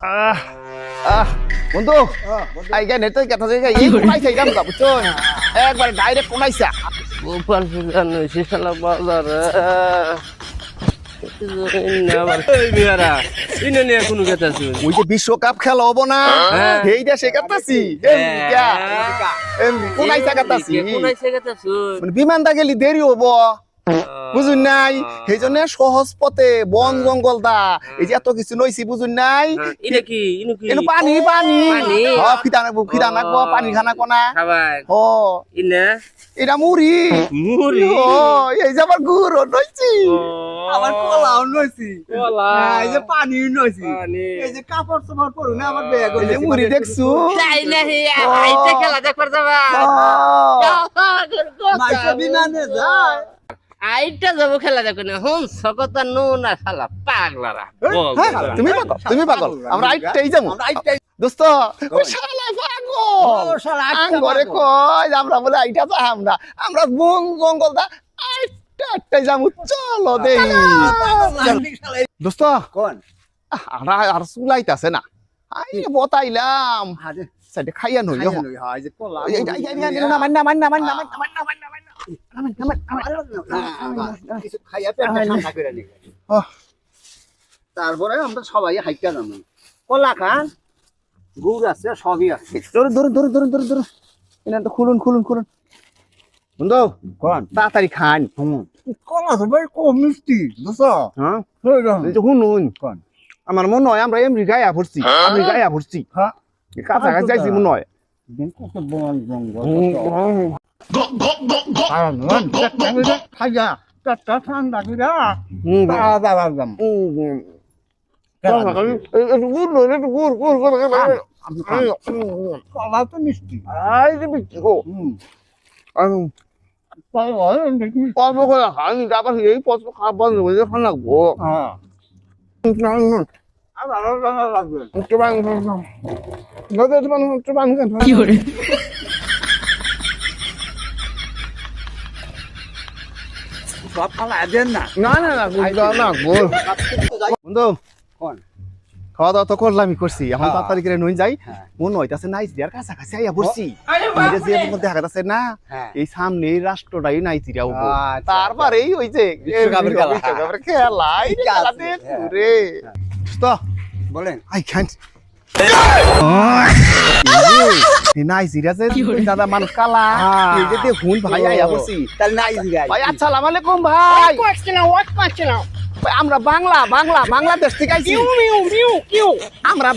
আহ আহ বন্ধু আইগা নেতে কথা জায়গা এই কোনাইছে গাম গা বুঝছো একবার ডাইরেক্ট কোনাইছা গোপাল ফুলান শিশালা বাজার ওই যে বিশ্বকাপ খেলা হবো না এই দেশে কাটাছি কোনাইছা কাটাছি মানে বিমানটা গেলি দেরি হবো বুঝুন নাই সেই জন্য সহজ পথে বন জঙ্গল দা এই যে এত কিছু নইছি বুঝুন নাই এনো পানি পানি খিদা নাকবো পানি খানা কোনা ও এটা মুড়ি মুড়ি এই যে আমার গুড় নইছি আমার কলাও নইছি এই যে পানি নইছি এই যে কাপড় চোপড় পরু না আমার ব্যাগ এই যে মুড়ি দেখছু তাই না আইতে খেলা দেখবার যাবা মাইসা বিমানে যায় আইটা যাবো খেলা দেখো না হন সকতা নো না শালা পাগলারা তুমি পাগল আমরা আইটাই যাবো দোস্ত ওই শালা পাগল শালা আঙ্গরে কই আমরা বলে আইটা যা আমরা বন জঙ্গল দা আইটাই যাবো চলো দেই দোস্ত কোন আমরা আর সুলাইতাছে না আই বতাইলাম আরে সাইডে খাইয়া নই এই যে কলা কিছু খাইয়া পেটটা ঠান্ডা করে নি তারপরে আমরা সবাই হাইটা যাবো কলা খান গুড় আছে সবই আছে ধরুন এটা তো খুলুন বন্ধু কোন তাড়াতাড়ি খান কলা তো ভাই কম মিষ্টি বুঝছ হ্যাঁ প্রয়োজন এই যে শুনুন কোন আমার মনে হয় আমরা এমনি গায়া ভরছি হ্যাঁ কাছাকাছি যাইছি মনে হয় কত বন জঙ্গল খাইয়া পেটটা ঠান্ডা করে তাড়া যাম কলা তো মিষ্টি সব খালা দেন না বন্ধু কোন খাওয়া দাওয়া তো করলামই করছি এখন তাড়াতাড়ি করে নই যাই মনে হইতাছে নাইজিরিয়ার কাছাকাছি আইয়া পড়ছি দেখা যাচ্ছে না এই সামনে এই রাষ্ট্রটাই নাইজিরিয়া হবো তারপরেই ওই যে বিশ্বকাপের খেলা এই খেলা রে তো বলেন আই ক্যান্ট নাইজিরিয়া যে দাদা মানুষ কালা এই যে দেখুন ভাই আইয়া পড়ছি তাহলে নাইজিরিয়া ভাই আসসালামু আলাইকুম ভাই ভাই, আমরা বাংলাদেশ থেকে আইছি আমরা